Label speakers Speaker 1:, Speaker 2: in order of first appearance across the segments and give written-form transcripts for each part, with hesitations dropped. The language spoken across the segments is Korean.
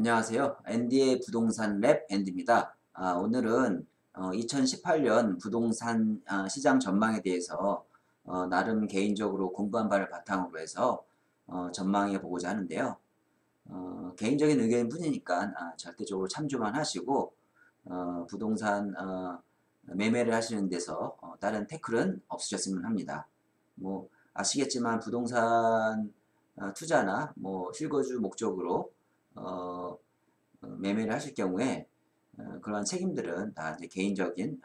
Speaker 1: 안녕하세요. 앤디의 부동산 랩 앤디입니다. 오늘은 2018년 부동산 시장 전망에 대해서 나름 개인적으로 공부한 바를 바탕으로 해서 전망해 보고자 하는데요. 개인적인 의견일 뿐이니까 절대적으로 참조만 하시고 부동산 매매를 하시는 데서 다른 태클은 없으셨으면 합니다. 뭐 아시겠지만 부동산 투자나 뭐 실거주 목적으로 매매를 하실 경우에 그러한 책임들은 다 이제 개인적인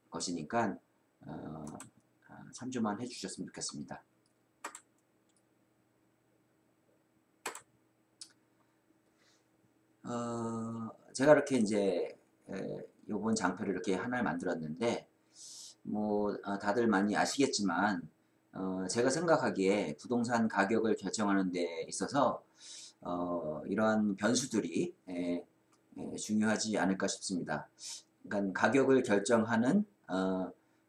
Speaker 1: 것이니까 참조만 해주셨으면 좋겠습니다. 제가 이렇게 이제 요번 장표를 이렇게 하나를 만들었는데 뭐 다들 많이 아시겠지만 제가 생각하기에 부동산 가격을 결정하는 데 있어서 이러한 변수들이 중요하지 않을까 싶습니다. 그러니까 가격을 결정하는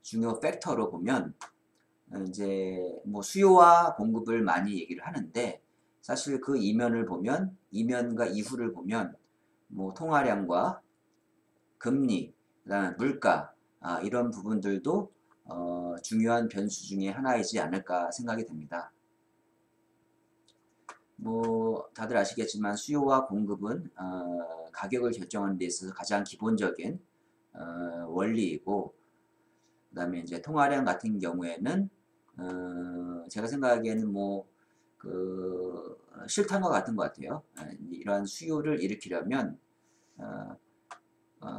Speaker 1: 중요 팩터로 보면 이제 뭐 수요와 공급을 많이 얘기를 하는데 사실 그 이면을 보면 이면과 이후를 보면 뭐 통화량과 금리, 그다음에 물가 이런 부분들도 중요한 변수 중에 하나이지 않을까 생각이 됩니다. 뭐 다들 아시겠지만 수요와 공급은 가격을 결정하는 데 있어서 가장 기본적인 원리이고, 그 다음에 이제 통화량 같은 경우에는 제가 생각하기에는 뭐 그 실탄과 같은 것 같아요. 이러한 수요를 일으키려면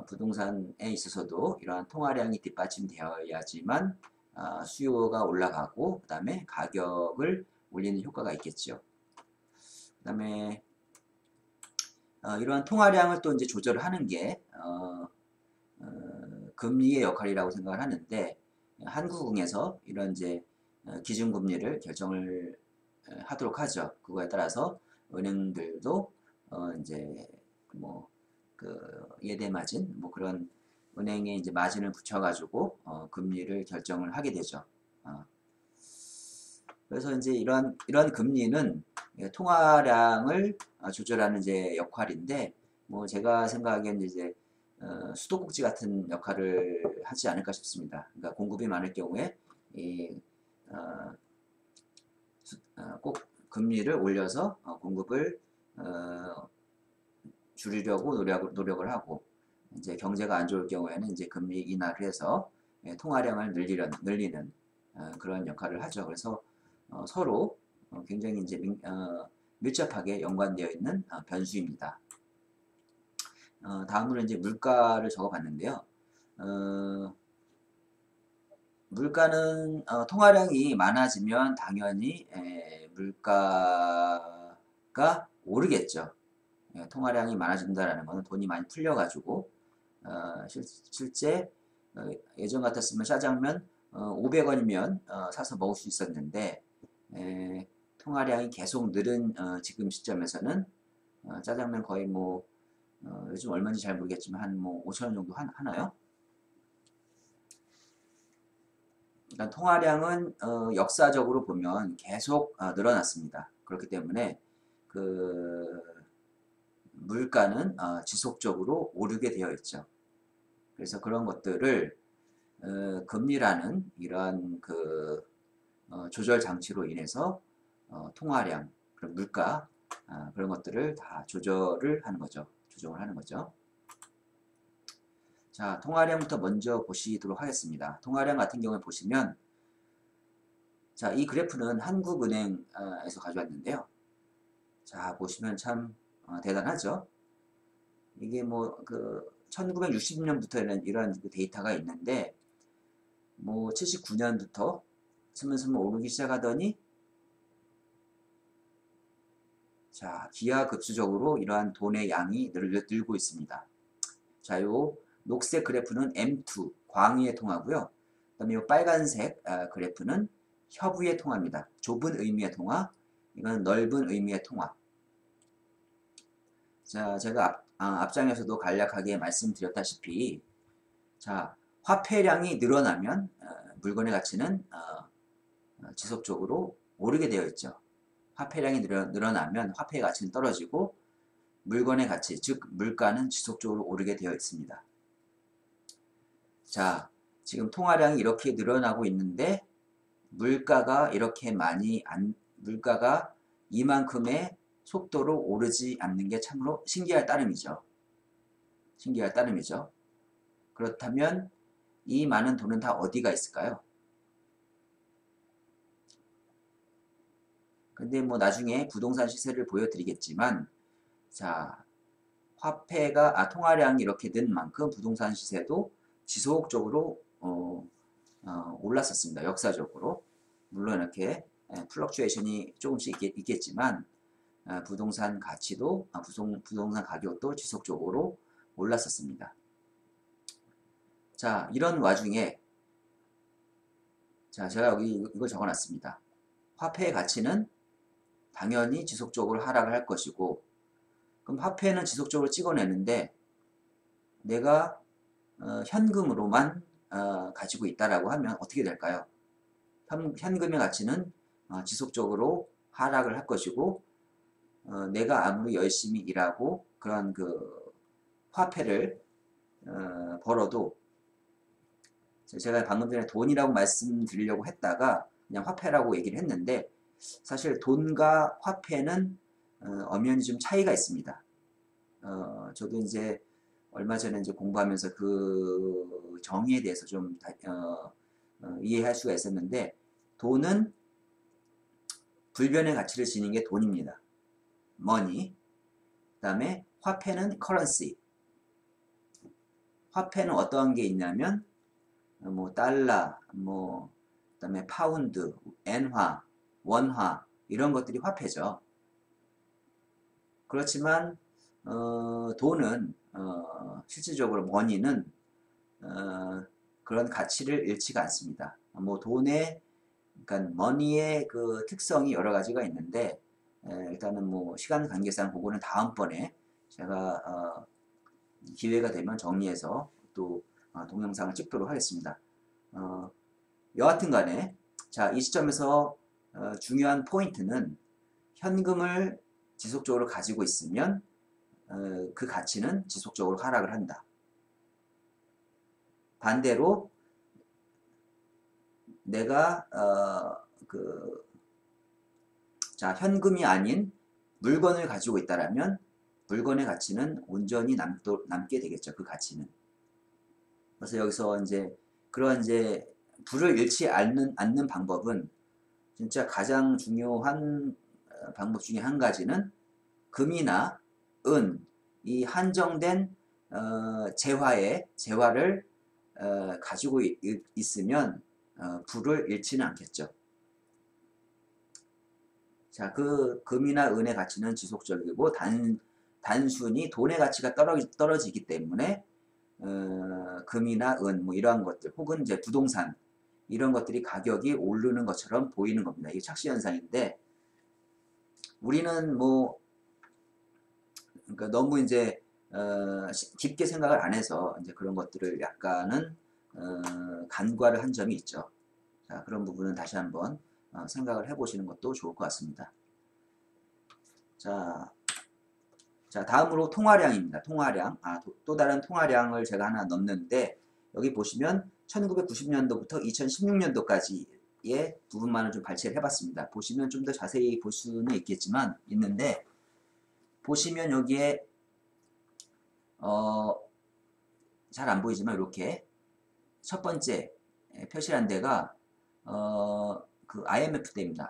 Speaker 1: 부동산에 있어서도 이러한 통화량이 뒷받침되어야지만 수요가 올라가고 그 다음에 가격을 올리는 효과가 있겠죠. 그 다음에 이러한 통화량을 또 이제 조절을 하는 게 금리의 역할이라고 생각을 하는데, 한국은행에서 이런 이제 기준금리를 결정을 하도록 하죠. 그거에 따라서 은행들도 이제 뭐 그 예대 마진 뭐 그런 은행에 이제 마진을 붙여가지고 금리를 결정을 하게 되죠. 그래서 이제 이런 금리는 통화량을 조절하는 이제 역할인데, 뭐 제가 생각하기에는 이제 수도꼭지 같은 역할을 하지 않을까 싶습니다. 그러니까 공급이 많을 경우에 이, 어, 꼭 금리를 올려서 공급을 줄이려고 노력을 하고, 이제 경제가 안 좋을 경우에는 이제 금리 인하를 해서 통화량을 늘리는 그런 역할을 하죠. 그래서 서로 굉장히 이제 밀접하게 연관되어 있는 변수입니다. 다음으로 이제 물가를 적어봤는데요. 물가는 통화량이 많아지면 당연히 물가가 오르겠죠. 통화량이 많아진다라는 것은 돈이 많이 풀려가지고 실제 예전 같았으면 짜장면 500원이면 사서 먹을 수 있었는데 통화량이 계속 늘은 지금 시점에서는 짜장면 거의 뭐 요즘 얼마인지 잘 모르겠지만 한 뭐 5,000원 정도 하나요? 일단 통화량은 역사적으로 보면 계속 늘어났습니다. 그렇기 때문에 그 물가는 지속적으로 오르게 되어 있죠. 그래서 그런 것들을 금리라는 이러한 그 조절 장치로 인해서 통화량, 그런 물가 그런 것들을 다 조절을 하는 거죠. 조정을 하는 거죠. 자, 통화량부터 먼저 보시도록 하겠습니다. 통화량 같은 경우에 보시면, 자, 이 그래프는 한국은행에서 가져왔는데요. 자, 보시면 참 대단하죠. 이게 뭐 그 1960년부터는 이런 데이터가 있는데, 뭐 79년부터 스물스물 오르기 시작하더니, 자, 기하급수적으로 이러한 돈의 양이 늘고 있습니다. 자, 요 녹색 그래프는 M2 광의의 통화고요. 그다음에 요 빨간색 그래프는 협의의 통화입니다. 좁은 의미의 통화, 이건 넓은 의미의 통화. 자, 제가 앞장에서도 간략하게 말씀드렸다시피, 자, 화폐량이 늘어나면 물건의 가치는 지속적으로 오르게 되어 있죠. 화폐량이 늘어나면 화폐의 가치는 떨어지고, 물건의 가치, 즉 물가는 지속적으로 오르게 되어 있습니다. 자, 지금 통화량이 이렇게 늘어나고 있는데 물가가 물가가 이만큼의 속도로 오르지 않는 게 참으로 신기할 따름이죠. 신기할 따름이죠. 그렇다면 이 많은 돈은 다 어디가 있을까요? 근데 뭐 나중에 부동산 시세를 보여드리겠지만, 자, 통화량이 이렇게 는 만큼 부동산 시세도 지속적으로 올랐었습니다. 역사적으로. 물론 이렇게 플럭추에이션이 조금씩 있겠지만 부동산 가치도 부동산 가격도 지속적으로 올랐었습니다. 자, 이런 와중에 자, 제가 여기 이걸 적어놨습니다. 화폐의 가치는 당연히 지속적으로 하락을 할 것이고, 그럼 화폐는 지속적으로 찍어내는데 내가 현금으로만 가지고 있다라고 하면 어떻게 될까요? 현금의 가치는 지속적으로 하락을 할 것이고, 내가 아무리 열심히 일하고 그런 그 화폐를 벌어도, 제가 방금 전에 돈이라고 말씀드리려고 했다가 그냥 화폐라고 얘기를 했는데, 사실 돈과 화폐는 엄연히 좀 차이가 있습니다. 저도 이제 얼마 전에 이제 공부하면서 그 정의에 대해서 좀 이해할 수가 있었는데, 돈은 불변의 가치를 지닌 게 돈입니다. money. 그 다음에 화폐는 currency. 화폐는 어떠한 게 있냐면 뭐 달러, 뭐 그다음에 파운드, 엔화, 원화 이런 것들이 화폐죠. 그렇지만 돈은 실질적으로 머니는 그런 가치를 잃지가 않습니다. 뭐 돈의 그러니까 머니의 그 특성이 여러 가지가 있는데 일단은 뭐 시간 관계상 그거는 다음번에 제가 기회가 되면 정리해서 또 동영상을 찍도록 하겠습니다. 여하튼 간에 자, 이 시점에서 중요한 포인트는 현금을 지속적으로 가지고 있으면 그 가치는 지속적으로 하락을 한다. 반대로 내가 현금이 아닌 물건을 가지고 있다라면 물건의 가치는 온전히 남게 되겠죠. 그 가치는. 그래서 여기서 이제 그런 이제 불을 잃지 않는 방법은 진짜 가장 중요한 방법 중에 한 가지는 금이나 은, 이 한정된 재화를 가지고 있으면 불을 잃지는 않겠죠. 자, 그 금이나 은의 가치는 지속적이고 단순히 돈의 가치가 떨어지기 때문에 금이나 은, 뭐 이러한 것들, 혹은 이제 부동산 이런 것들이 가격이 오르는 것처럼 보이는 겁니다. 이게 착시 현상인데, 우리는 뭐 그러니까 너무 이제 깊게 생각을 안 해서 이제 그런 것들을 약간은 간과를 한 점이 있죠. 자, 그런 부분은 다시 한번 생각을 해보시는 것도 좋을 것 같습니다. 자, 다음으로 통화량입니다. 통화량. 또 다른 통화량을 제가 하나 넣는데, 여기 보시면 1990년도부터 2016년도까지의 부분만을 좀 발췌를 해봤습니다. 보시면 좀 더 자세히 볼 수는 있는데, 보시면 여기에 잘 안 보이지만 이렇게 첫 번째 표시한 데가 그 IMF 때입니다.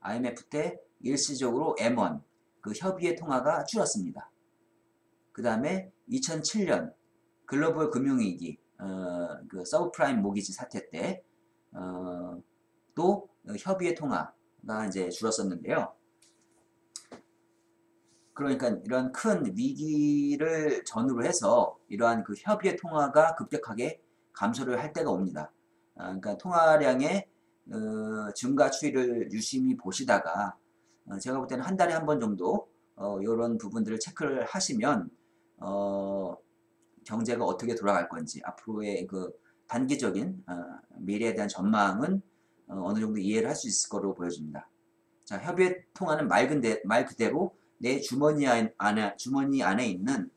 Speaker 1: IMF 때 일시적으로 M1 그 협의의 통화가 줄었습니다. 그 다음에 2007년 글로벌 금융위기 그 서브프라임 모기지 사태 때 또 협의의 통화가 이제 줄었었는데요. 그러니까 이런 큰 위기를 전후로 해서 이러한 그 협의의 통화가 급격하게 감소를 할 때가 옵니다. 그러니까 통화량의 증가 추이를 유심히 보시다가 제가 볼 때는 한 달에 한 번 정도 이런 부분들을 체크를 하시면 경제가 어떻게 돌아갈 건지 앞으로의 그 단기적인 미래에 대한 전망은 어느 정도 이해를 할 수 있을 거로 보여집니다. 자, 협의의 통화는 말 그대로 내 주머니 안에 있는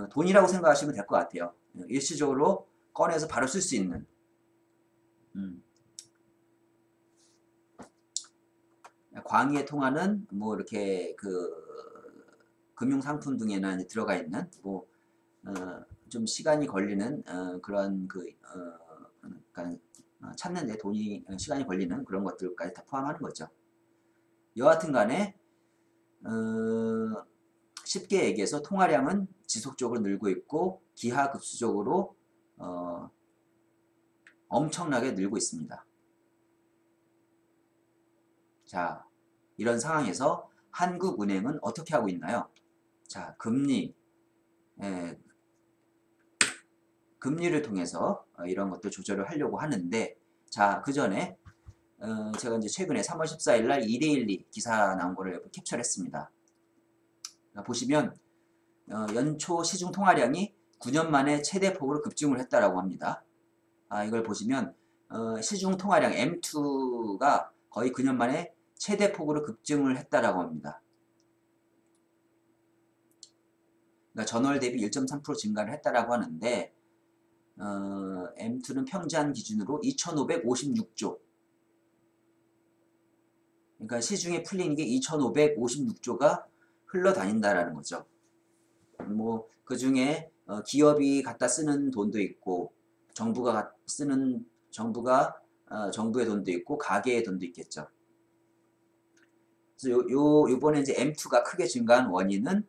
Speaker 1: 돈이라고 생각하시면 될 것 같아요. 일시적으로 꺼내서 바로 쓸 수 있는. 광의에 통하는 뭐 이렇게 그 금융상품 등에나 이제 들어가 있는 뭐 좀 시간이 걸리는 그런 그러니까 찾는데 시간이 걸리는 그런 것들까지 다 포함하는 거죠. 여하튼 간에 쉽게 얘기해서 통화량은 지속적으로 늘고 있고 기하급수적으로 엄청나게 늘고 있습니다. 자, 이런 상황에서 한국은행은 어떻게 하고 있나요? 자, 금리를 통해서 이런 것들 조절을 하려고 하는데, 자, 그 전에 제가 이제 최근에 3월 14일 날 2데일리 기사 나온 거를 캡처를 했습니다. 보시면 연초 시중 통화량이 9년 만에 최대폭으로 급증을 했다라고 합니다. 이걸 보시면 시중 통화량 M2가 거의 9년 만에 최대폭으로 급증을 했다라고 합니다. 그러니까 전월 대비 1.3% 증가를 했다라고 하는데 M2는 평지한 기준으로 2,556조. 그러니까 시중에 풀린 게 2,556조가 흘러다닌다라는 거죠. 뭐 그 중에 기업이 갖다 쓰는 돈도 있고 정부가 정부의 돈도 있고 가계의 돈도 있겠죠. 그래서 요번에 이제 M2가 크게 증가한 원인은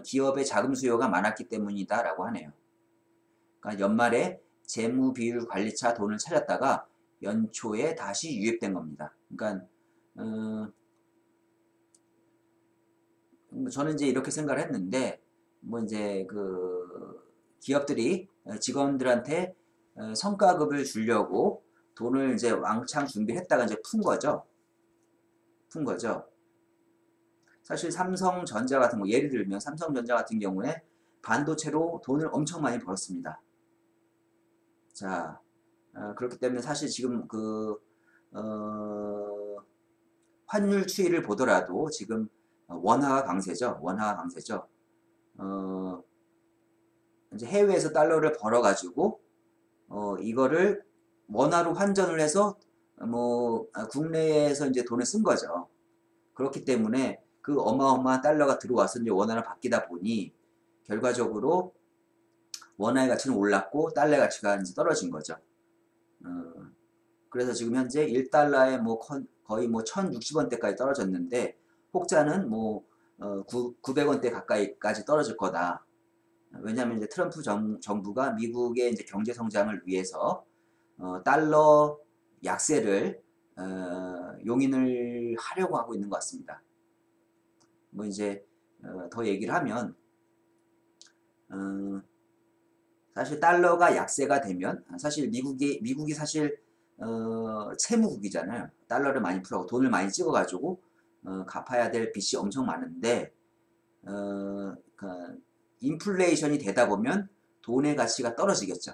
Speaker 1: 기업의 자금 수요가 많았기 때문이다라고 하네요. 그러니까 연말에 재무비율 관리차 돈을 찾았다가 연초에 다시 유입된 겁니다. 그러니까 저는 이제 이렇게 생각을 했는데 뭐 이제 그 기업들이 직원들한테 성과급을 주려고 돈을 이제 왕창 준비했다가 이제 푼 거죠. 사실 삼성전자 같은 거 예를 들면 삼성전자 같은 경우에 반도체로 돈을 엄청 많이 벌었습니다. 자, 그렇기 때문에 사실 지금 환율 추이를 보더라도 지금 원화가 강세죠. 이제 해외에서 달러를 벌어가지고 이거를 원화로 환전을 해서 국내에서 이제 돈을 쓴 거죠. 그렇기 때문에 그 어마어마한 달러가 들어와서 이제 원화로 바뀌다 보니 결과적으로 원화의 가치는 올랐고 달러의 가치가 이제 떨어진 거죠. 그래서 지금 현재 1달러에 거의 1060원대까지 떨어졌는데 혹자는 900원대 가까이까지 떨어질 거다. 왜냐하면 이제 트럼프 정부가 미국의 이제 경제 성장을 위해서 달러 약세를 용인을 하려고 하고 있는 것 같습니다. 뭐 이제 더 얘기를 하면 사실 달러가 약세가 되면 사실 미국이 사실 채무국이잖아요. 달러를 많이 풀고 돈을 많이 찍어가지고 갚아야 될 빚이 엄청 많은데 인플레이션이 되다 보면 돈의 가치가 떨어지겠죠.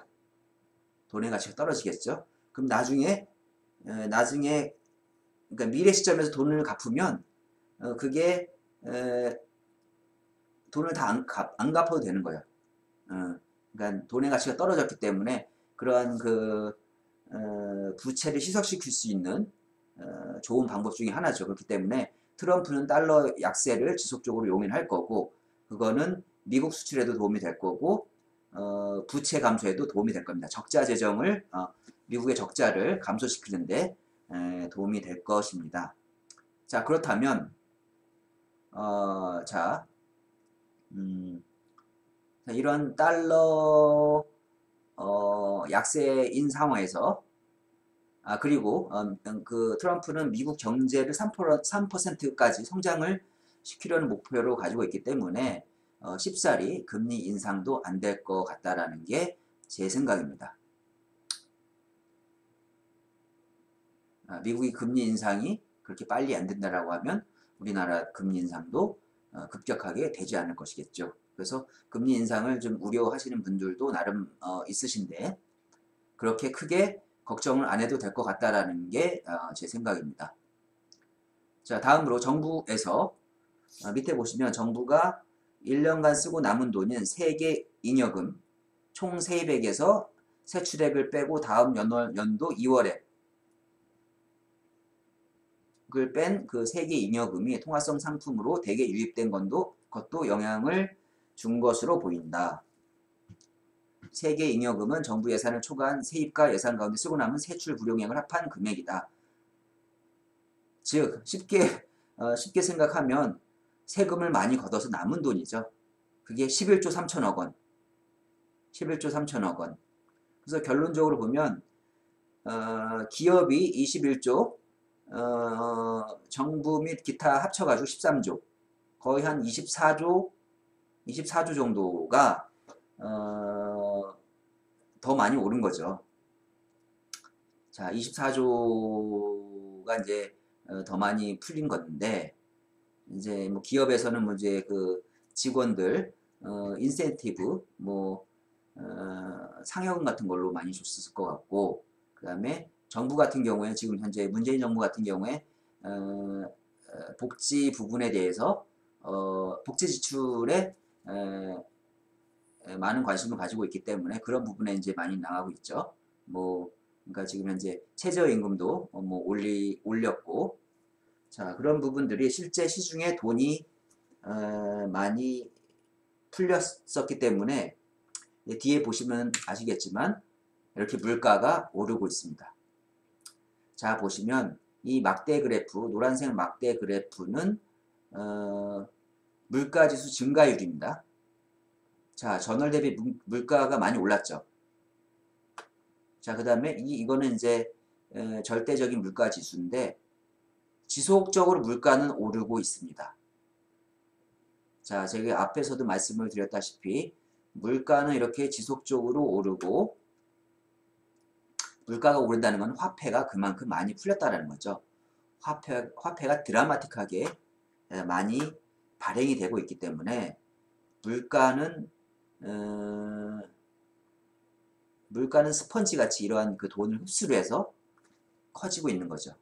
Speaker 1: 그럼 나중에 그러니까 미래 시점에서 돈을 갚으면 그게 돈을 다 안 갚아도 되는 거예요. 그러니까 돈의 가치가 떨어졌기 때문에 그러한 부채를 희석시킬 수 있는 좋은 방법 중에 하나죠. 그렇기 때문에 트럼프는 달러 약세를 지속적으로 용인할 거고 그거는 미국 수출에도 도움이 될 거고 부채 감소에도 도움이 될 겁니다. 적자 재정을 미국의 적자를 감소시키는데 도움이 될 것입니다. 자, 그렇다면 이런 달러 약세인 상황에서 그리고 트럼프는 미국 경제를 3%까지 성장을 시키려는 목표로 가지고 있기 때문에 쉽사리 금리 인상도 안 될 것 같다라는 게 제 생각입니다. 미국이 금리 인상이 그렇게 빨리 안 된다라고 하면 우리나라 금리 인상도 급격하게 되지 않을 것이겠죠. 그래서 금리 인상을 좀 우려하시는 분들도 나름 있으신데 그렇게 크게 걱정을 안 해도 될 것 같다라는 게 제 생각입니다. 자, 다음으로 정부에서 밑에 보시면 정부가 1년간 쓰고 남은 돈인 세계 잉여금 총 세입액에서 세출액을 빼고 다음 연도 2월에 그걸 뺀 그 세계 잉여금이 통화성 상품으로 대개 유입된 것도 영향을 준 것으로 보인다. 세계 잉여금은 정부 예산을 초과한 세입과 예산 가운데 쓰고 남은 세출 불용액을 합한 금액이다. 즉 쉽게 생각하면 세금을 많이 걷어서 남은 돈이죠. 그게 11조 3천억 원. 11조 3천억 원. 그래서 결론적으로 보면 기업이 21조, 정부 및 기타 합쳐가지고 13조, 거의 한 24조 정도가 더 많이 오른 거죠. 자, 24조가 이제 더 많이 풀린 건데, 이제 뭐 기업에서는 뭐 이제 그 직원들 인센티브 상여금 같은 걸로 많이 줬을 것 같고, 그 다음에 정부 같은 경우에 지금 현재 문재인 정부 같은 경우에 복지 부분에 대해서 복지 지출에 많은 관심을 가지고 있기 때문에 그런 부분에 이제 많이 나가고 있죠. 그러니까 지금 현재 최저임금도 올렸고, 자, 그런 부분들이 실제 시중에 돈이 많이 풀렸었기 때문에 뒤에 보시면 아시겠지만 이렇게 물가가 오르고 있습니다. 자, 보시면 이 막대 그래프, 노란색 막대 그래프는 물가지수 증가율입니다. 자, 전월 대비 물가가 많이 올랐죠. 자, 그 다음에 이거는 이제 절대적인 물가 지수인데 지속적으로 물가는 오르고 있습니다. 자, 제가 앞에서도 말씀을 드렸다시피 물가는 이렇게 지속적으로 오르고, 물가가 오른다는 건 화폐가 그만큼 많이 풀렸다는 거죠. 화폐가 드라마틱하게 많이 발행이 되고 있기 때문에 물가는 스펀지 같이 이러한 그 돈을 흡수를 해서 커지고 있는 거죠.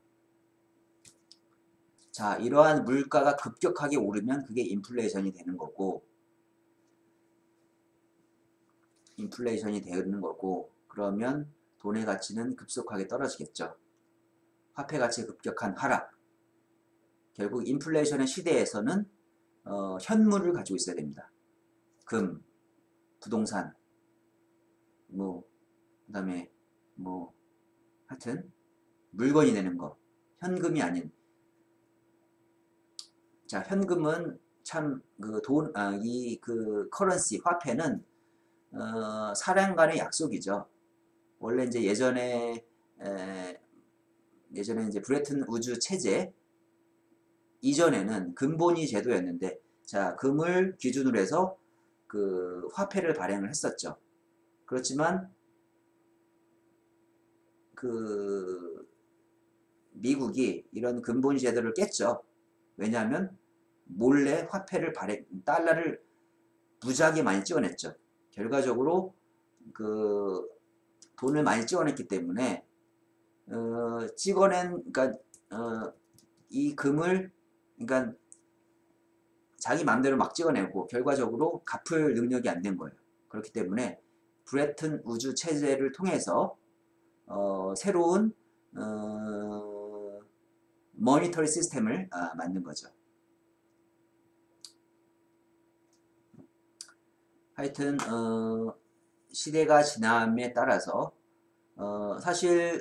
Speaker 1: 자, 이러한 물가가 급격하게 오르면 그게 인플레이션이 되는 거고, 그러면 돈의 가치는 급속하게 떨어지겠죠. 화폐 가치의 급격한 하락. 결국 인플레이션의 시대에서는 현물을 가지고 있어야 됩니다. 금, 부동산, 그다음에 하여튼 물건이 되는 거, 현금이 아닌. 자, 현금은 참 커런시, 화폐는 사람간의 약속이죠. 원래 이제 예전에 이제 브레튼 우즈 체제 이전에는 금본위 제도였는데, 자, 금을 기준으로 해서 그 화폐를 발행을 했었죠. 그렇지만 그 미국이 이런 금본위 제도를 깼죠. 왜냐하면 몰래 달러를 무지하게 많이 찍어냈죠. 결과적으로 그 돈을 많이 찍어냈기 때문에 그러니까 이 금을 그러니까 자기 마음대로 막 찍어내고 결과적으로 갚을 능력이 안 된 거예요. 그렇기 때문에 브레튼 우즈 체제를 통해서 새로운 모니터리 시스템을 만든 거죠. 하여튼 시대가 지남에 따라서 사실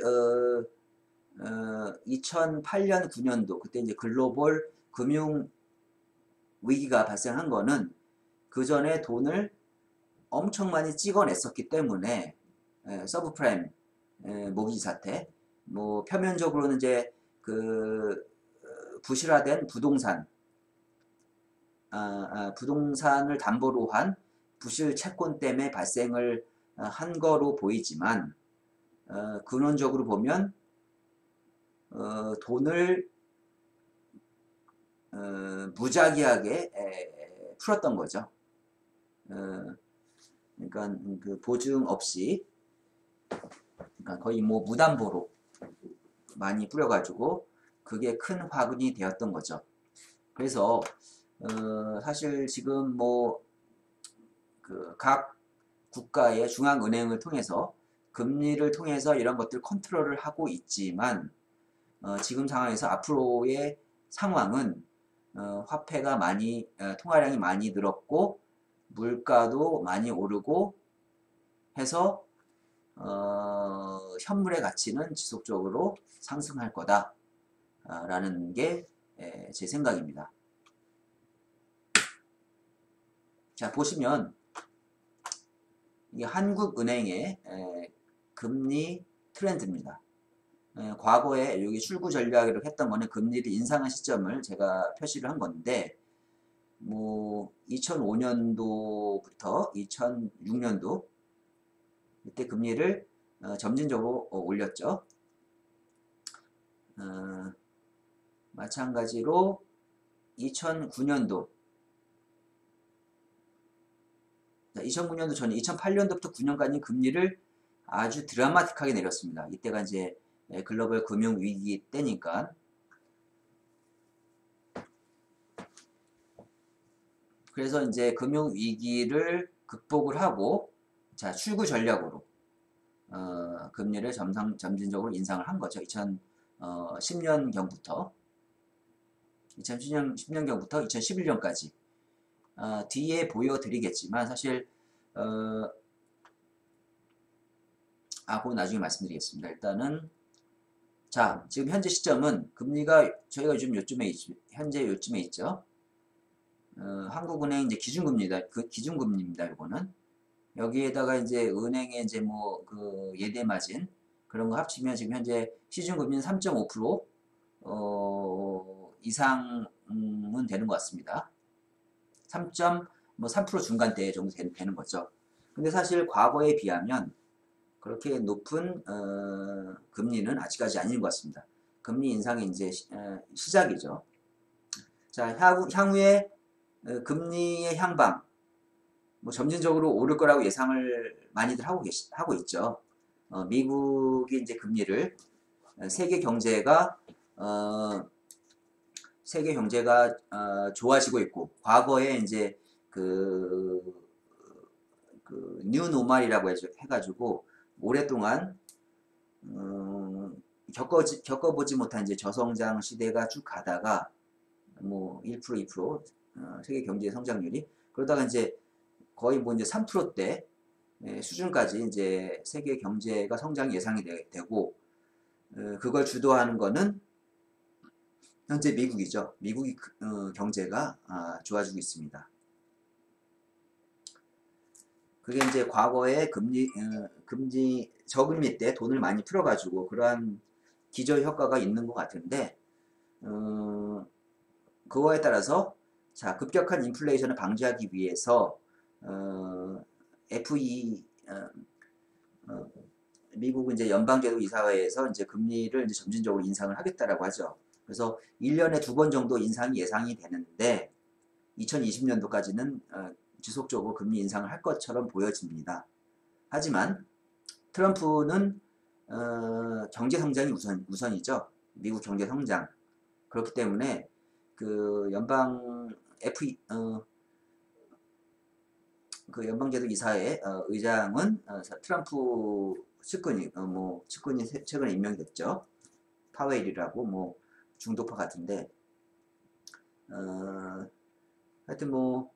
Speaker 1: 2008년 9년도 그때 이제 글로벌 금융 위기가 발생한 거는 그 전에 돈을 엄청 많이 찍어냈었기 때문에 서브프라임 모기지 사태, 표면적으로는 이제 그 부실화된 부동산을 담보로 한 부실 채권 때문에 발생을 한 거로 보이지만 근원적으로 보면 돈을 무작위하게 풀었던 거죠. 그러니까 그 보증 없이, 그러니까 거의 무담보로 많이 뿌려가지고 그게 큰 화근이 되었던 거죠. 그래서 사실 지금 뭐 그 각 국가의 중앙은행을 통해서 금리를 통해서 이런 것들 컨트롤을 하고 있지만 지금 상황에서 앞으로의 상황은 화폐가 많이 통화량이 많이 늘었고 물가도 많이 오르고 해서 현물의 가치는 지속적으로 상승할 거다 라는 게 제 생각입니다. 자, 보시면 이게 한국은행의 금리 트렌드입니다. 과거에 여기 출구 전략으로 했던 거는 금리를 인상한 시점을 제가 표시를 한 건데, 뭐 2005년도부터 2006년도 이때 금리를 점진적으로 올렸죠. 마찬가지로 2009년도 2009년도 전에 2008년도부터 9년까지 금리를 아주 드라마틱하게 내렸습니다. 이때가 이제 글로벌 금융 위기 때니까. 그래서 이제 금융 위기를 극복을 하고 자, 출구 전략으로 금리를 점진적으로 인상을 한 거죠. 2010년경부터 2011년경부터 2011년까지 뒤에 보여드리겠지만 사실 그건 나중에 말씀드리겠습니다. 일단은 자, 지금 현재 시점은 금리가 저희가 요즘 현재 요쯤에 있죠. 한국은행 이제 기준금리다. 그 기준금리입니다. 이거는 여기에다가 이제 은행의 이제 뭐 그 예대 마진 그런 거 합치면 지금 현재 시중금리는 3.5% 이상은 되는 것 같습니다. 3% 중간대 정도 되는 거죠. 근데 사실 과거에 비하면 그렇게 높은 금리는 아직까지 아닌 것 같습니다. 금리 인상이 이제 시작이죠. 자, 향후에 금리의 향방 뭐 점진적으로 오를 거라고 예상을 많이들 하고 있죠. 미국이 이제 금리를 세계 경제가 좋아지고 있고 과거에 이제 뉴 노멀이라고 해가지고 오랫동안 겪어보지 못한 이제 저성장 시대가 쭉 가다가 뭐 1%, 2% 세계 경제 성장률이 그러다가 이제 거의 뭐 이제 3%대 수준까지 이제 세계 경제가 성장이 예상이 되고 그걸 주도하는 거는 현재 미국이죠. 미국이 경제가 좋아지고 있습니다. 그게 이제 과거에 저금리 때 돈을 많이 풀어가지고 그러한 기저 효과가 있는 것 같은데 그거에 따라서 자 급격한 인플레이션을 방지하기 위해서 FE 미국은 이제 연방제도 이사회에서 이제 금리를 이제 점진적으로 인상을 하겠다라고 하죠. 그래서 1년에 2번 정도 인상이 예상이 되는데 2020년도까지는 지속적으로 금리 인상을 할 것처럼 보여집니다. 하지만 트럼프는 경제 성장이 우선이죠. 미국 경제 성장. 그렇기 때문에 그 연방제도 이사회 의장은 트럼프 측근이 최근에 임명이 됐죠. 파웰이라고 뭐 중도파 같은데 하여튼 뭐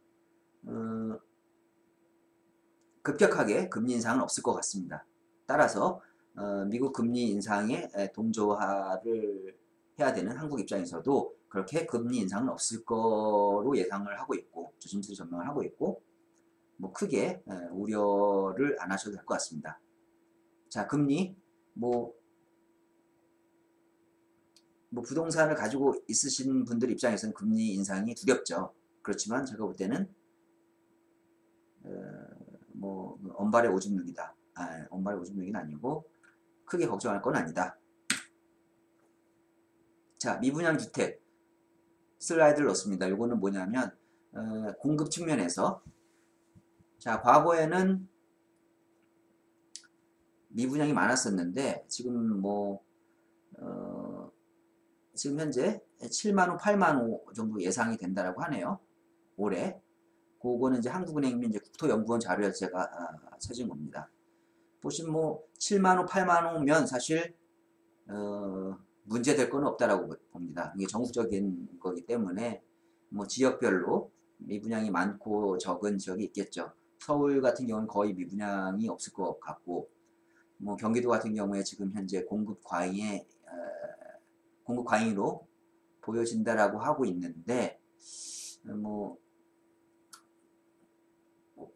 Speaker 1: 급격하게 금리 인상은 없을 것 같습니다. 따라서 미국 금리 인상에 동조화를 해야 되는 한국 입장에서도 그렇게 금리 인상은 없을 거로 예상을 하고 있고 조심스레 전망을 하고 있고 뭐 크게 우려를 안 하셔도 될 것 같습니다. 자, 금리 뭐 부동산을 가지고 있으신 분들 입장에서는 금리 인상이 두렵죠. 그렇지만 제가 볼 때는 뭐 언발의 오줌 누기다. 언발의 오줌 누기는 아니고 크게 걱정할 건 아니다. 자, 미분양 주택 슬라이드를 넣습니다. 이거는 뭐냐면 공급 측면에서 자, 과거에는 미분양이 많았었는데 지금 지금 현재 7만 호, 8만 호 정도 예상이 된다라고 하네요. 올해. 그거는 이제 한국은행이 이제 국토연구원 자료에서 제가 찾은 겁니다. 보시면 뭐 7만 호, 8만 호면 사실 문제될 건 없다라고 봅니다. 이게 전국적인 거기 때문에 뭐 지역별로 미분양이 많고 적은 지역이 있겠죠. 서울 같은 경우는 거의 미분양이 없을 것 같고, 뭐 경기도 같은 경우에 지금 현재 공급 과잉으로 보여진다라고 하고 있는데, 뭐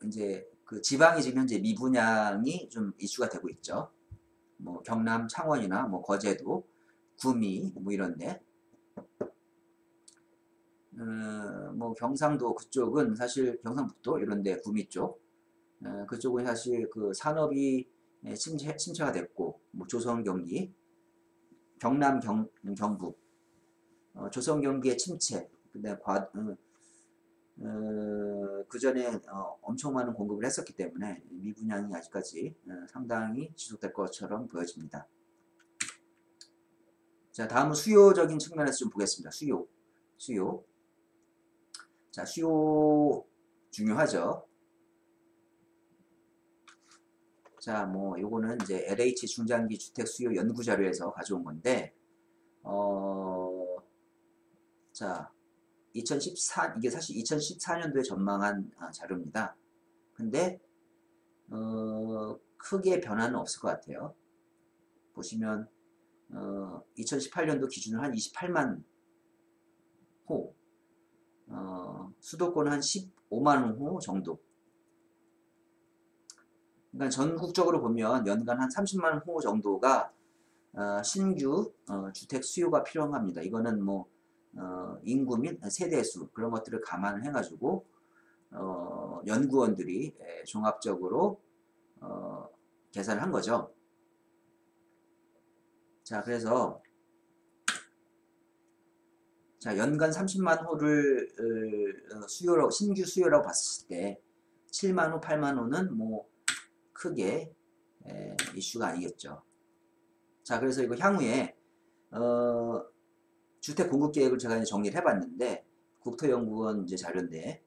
Speaker 1: 이제 그 지방이 지금 현재 미분양이 좀 이슈가 되고 있죠. 뭐 경남 창원이나 뭐 거제도, 구미 뭐 이런데, 뭐 경상도 그쪽은 사실 경상북도 이런데 구미 쪽, 그쪽은 사실 그 산업이 침체가 됐고, 뭐 조선 경기, 경남 경북, 조선 경기의 침체, 근데 그 전에 엄청 많은 공급을 했었기 때문에 미분양이 아직까지 상당히 지속될 것처럼 보여집니다. 자, 다음은 수요적인 측면에서 좀 보겠습니다. 수요. 자, 수요 중요하죠. 자, 뭐 요거는 이제 LH 중장기 주택 수요 연구 자료에서 가져온 건데, 자, 이게 사실 2014년도에 전망한 자료입니다. 근데 크게 변화는 없을 것 같아요. 보시면 2018년도 기준으로 한 28만 호, 수도권 한 15만 호 정도. 그러니까 전국적으로 보면 연간 한 30만 호 정도가 신규 주택 수요가 필요합니다. 이거는 뭐 인구 및 세대수 그런 것들을 감안을 해가지고 연구원들이 종합적으로 계산을 한 거죠. 자, 그래서 자, 연간 30만 호를 신규 수요라고 봤을 때 7만 호, 8만 호는 뭐 크게 이슈가 아니겠죠. 자, 그래서 이거 향후에 주택 공급 계획을 제가 이제 정리를 해봤는데, 국토연구원 이제 자료인데,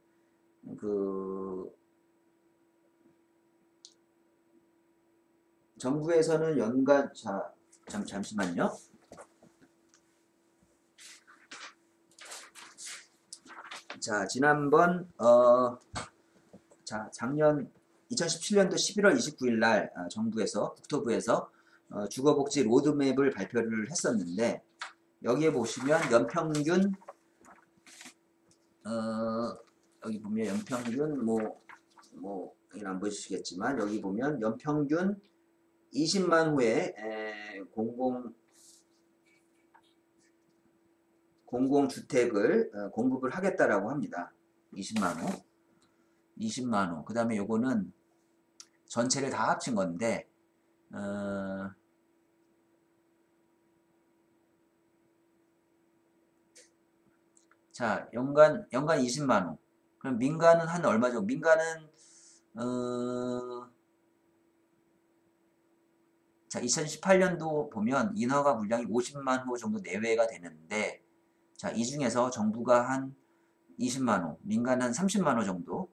Speaker 1: 정부에서는 연간, 자, 잠시만요. 자, 지난번, 자, 작년 2017년도 11월 29일 날 정부에서, 국토부에서 주거복지 로드맵을 발표를 했었는데, 여기에 보시면 연평균, 여기 보면 연평균, 여기는 안 보시겠지만, 여기 보면 연평균 20만 호의 공공주택을 공급을 하겠다라고 합니다. 20만 호. 20만 호. 그 다음에 요거는 전체를 다 합친 건데, 자, 연간 20만 호. 그럼 민간은 한 얼마죠? 민간은, 자, 2018년도 보면 인허가 물량이 50만 호 정도 내외가 되는데, 자, 이 중에서 정부가 한 20만 호, 민간 한 30만 호 정도,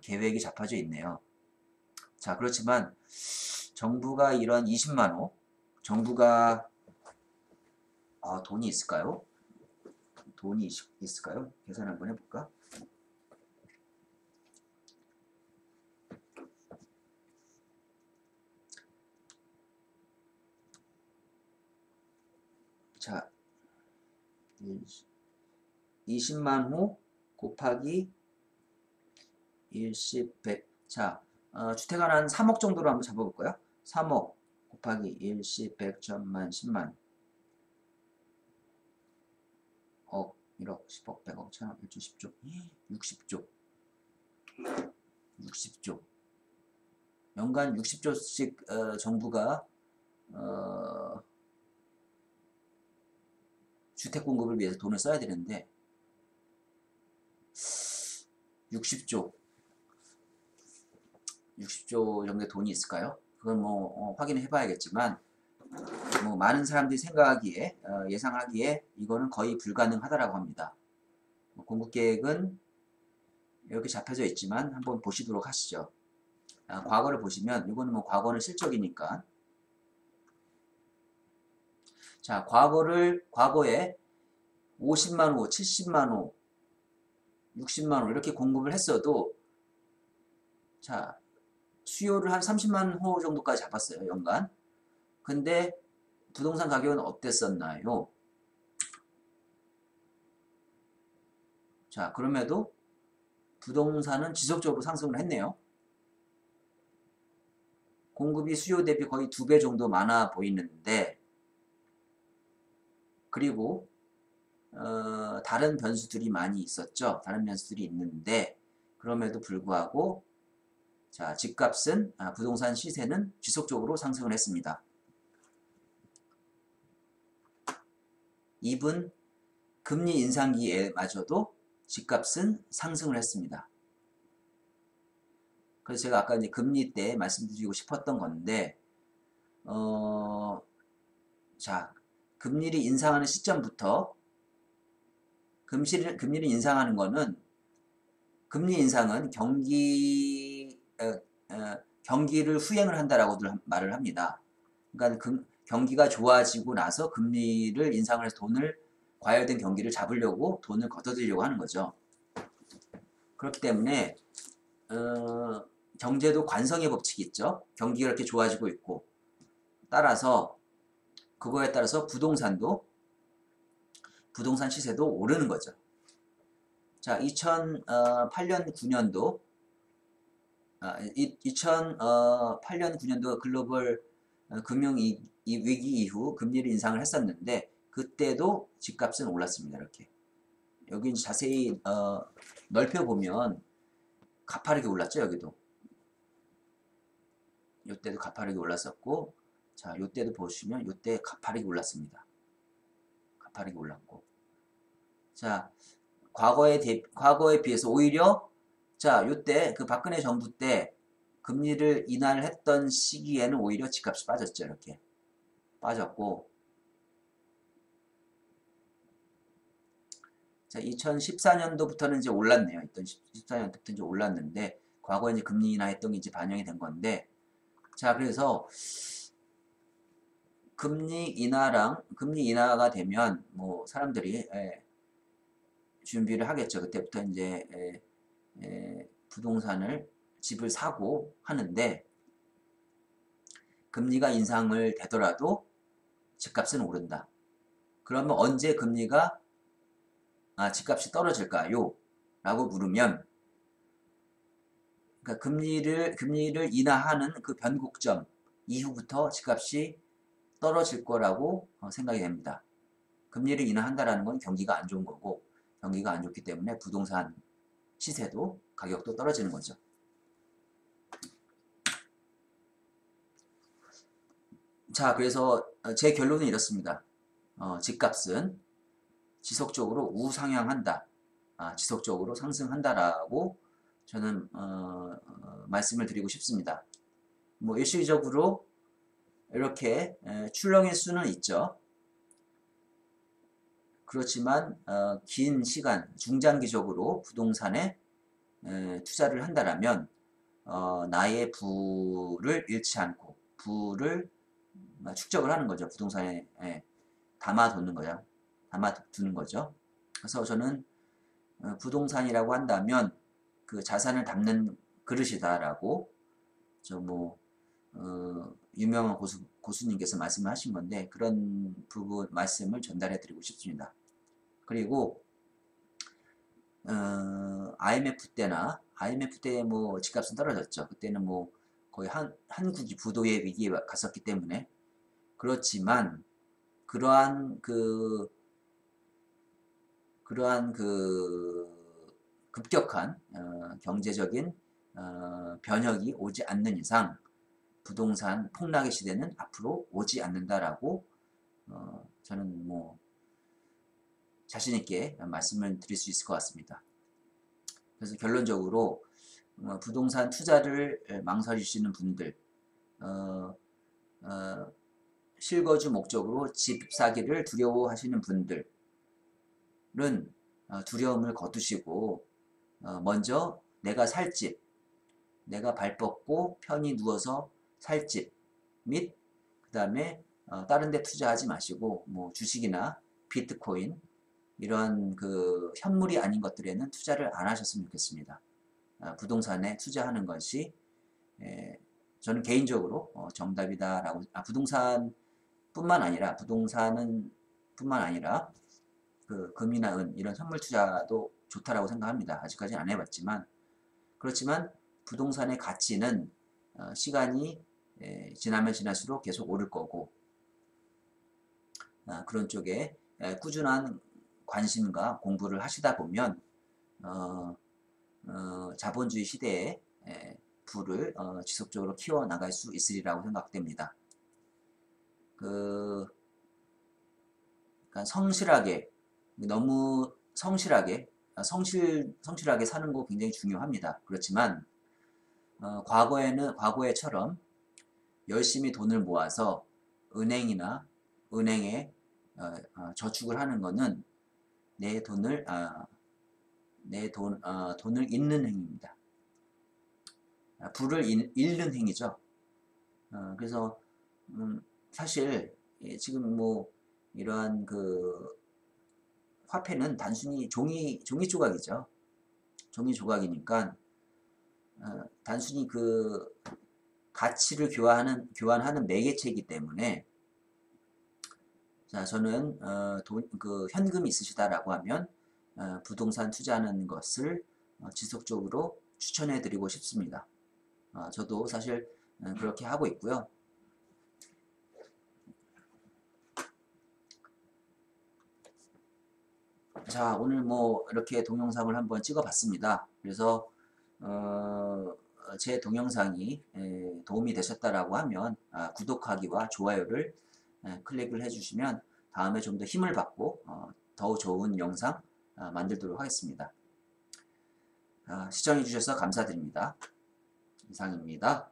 Speaker 1: 계획이 잡혀져 있네요. 자, 그렇지만, 정부가 이런 20만 호, 정부가, 돈이 있을까요? 돈이 있을까요? 계산 한번 해볼까? 자, 20만 호 곱하기 10, 100. 자, 주택 하나 한 3억 정도로 한번 잡아볼까요? 3억 곱하기 1, 10, 100, 1000만, 10만. 억, 1억, 10억, 100억, 1000억, 1조, 10조. 60조. 60조. 연간 60조씩 정부가 주택 공급을 위해서 돈을 써야 되는데 60조 정도의 돈이 있을까요? 그건 뭐 확인을 해봐야겠지만 뭐 많은 사람들이 생각하기에 예상하기에 이거는 거의 불가능하다라고 합니다. 공급 계획은 이렇게 잡혀져 있지만 한번 보시도록 하시죠. 과거를 보시면 이거는 뭐 과거는 실적이니까 자 과거에 50만호, 70만호, 60만호 이렇게 공급을 했어도 자 수요를 한 30만 호 정도까지 잡았어요 연간. 근데 부동산 가격은 어땠었나요? 자 그럼에도 부동산은 지속적으로 상승을 했네요. 공급이 수요 대비 거의 2배 정도 많아 보이는데 그리고 다른 변수들이 많이 있었죠. 다른 변수들이 있는데 그럼에도 불구하고 자 집값은 부동산 시세는 지속적으로 상승을 했습니다. 2분 금리 인상기에마저도 집값은 상승을 했습니다. 그래서 제가 아까 이제 금리 때 말씀드리고 싶었던 건데 자 금리를 인상하는 시점부터 금리를 인상하는 거는 금리 인상은 경기를 후행을 한다라고들 말을 합니다. 그러니까 경기가 좋아지고 나서 금리를 인상을 해서 과열된 경기를 잡으려고 돈을 걷어들이려고 하는 거죠. 그렇기 때문에 경제도 관성의 법칙이 있죠. 경기가 이렇게 좋아지고 있고 따라서 그거에 따라서 부동산 시세도 오르는 거죠. 자, 2008년 9년도 2008년 9년도 글로벌 금융 위기 이후 금리를 인상을 했었는데 그때도 집값은 올랐습니다. 이렇게 여기 자세히 넓혀 보면 가파르게 올랐죠. 여기도 이때도 가파르게 올랐었고 자 이때도 보시면 이때 가파르게 올랐습니다. 가파르게 올랐고 자 과거에 비해서 오히려 자 이때 그 박근혜 정부 때 금리를 인하를 했던 시기에는 오히려 집값이 빠졌죠. 이렇게 빠졌고 자 2014년도부터는 이제 올랐네요. 2014년도부터 이제 올랐는데 과거에 이제 금리 인하했던 게 이제 반영이 된 건데 자 그래서 금리 인하가 되면 뭐 사람들이 준비를 하겠죠. 그때부터 이제 부동산을 집을 사고 하는데 금리가 인상을 되더라도 집값은 오른다. 그러면 언제 집값이 떨어질까요? 라고 물으면 그러니까 금리를 인하하는 그 변곡점 이후부터 집값이 떨어질 거라고 생각이 됩니다. 금리를 인하한다라는 건 경기가 안 좋은 거고 경기가 안 좋기 때문에 부동산 시세도 가격도 떨어지는 거죠. 자 그래서 제 결론은 이렇습니다. 집값은 지속적으로 우상향한다. 지속적으로 상승한다라고 저는 말씀을 드리고 싶습니다. 뭐 일시적으로 이렇게 출렁일 수는 있죠. 그렇지만 긴 시간 중장기적으로 부동산에 투자를 한다라면 나의 부를 잃지 않고 부를 축적을 하는 거죠. 부동산에 담아두는 거죠. 그래서 저는 부동산이라고 한다면 그 자산을 담는 그릇이다라고 유명한 고수님께서 말씀을 하신 건데 그런 부분 말씀을 전달해 드리고 싶습니다. 그리고 IMF 때 뭐 집값은 떨어졌죠. 그때는 뭐 거의 한국이 부도의 위기에 갔었기 때문에 그렇지만 그러한 급격한 경제적인 변혁이 오지 않는 이상 부동산 폭락의 시대는 앞으로 오지 않는다라고 저는 뭐 자신 있게 말씀을 드릴 수 있을 것 같습니다. 그래서 결론적으로 부동산 투자를 망설이시는 분들, 실거주 목적으로 집 사기를 두려워하시는 분들은 두려움을 거두시고 먼저 내가 살 집, 내가 발 뻗고 편히 누워서 살 집 및 그 다음에 다른 데 투자하지 마시고 뭐 주식이나 비트코인 이런 그 현물이 아닌 것들에는 투자를 안 하셨으면 좋겠습니다. 부동산에 투자하는 것이 저는 개인적으로 정답이다라고 부동산은 뿐만 아니라 그 금이나 은 이런 선물 투자도 좋다라고 생각합니다. 아직까지는 안 해봤지만 그렇지만 부동산의 가치는 시간이 지나면 지날수록 계속 오를 거고 그런 쪽에 꾸준한 관심과 공부를 하시다 보면 자본주의 시대에 부를 지속적으로 키워나갈 수 있으리라고 생각됩니다. 그러니까 성실하게 너무 성실하게 사는 거 굉장히 중요합니다. 그렇지만 과거에처럼 열심히 돈을 모아서 은행에 저축을 하는 것은 돈을 잃는 행위입니다. 부를 잃는 행위죠. 그래서 사실 지금 뭐 이러한 그 화폐는 단순히 종이 조각이죠. 종이 조각이니까 단순히 그 가치를 교환하는 매개체이기 때문에 자 저는 그 현금이 있으시다라고 하면 부동산 투자하는 것을 지속적으로 추천해 드리고 싶습니다. 저도 사실 그렇게 하고 있고요. 자 오늘 뭐 이렇게 동영상을 한번 찍어 봤습니다. 그래서 제 동영상이 도움이 되셨다라고 하면 구독하기와 좋아요를 클릭을 해주시면 다음에 좀 더 힘을 받고 더 좋은 영상 만들도록 하겠습니다. 시청해 주셔서 감사드립니다. 이상입니다.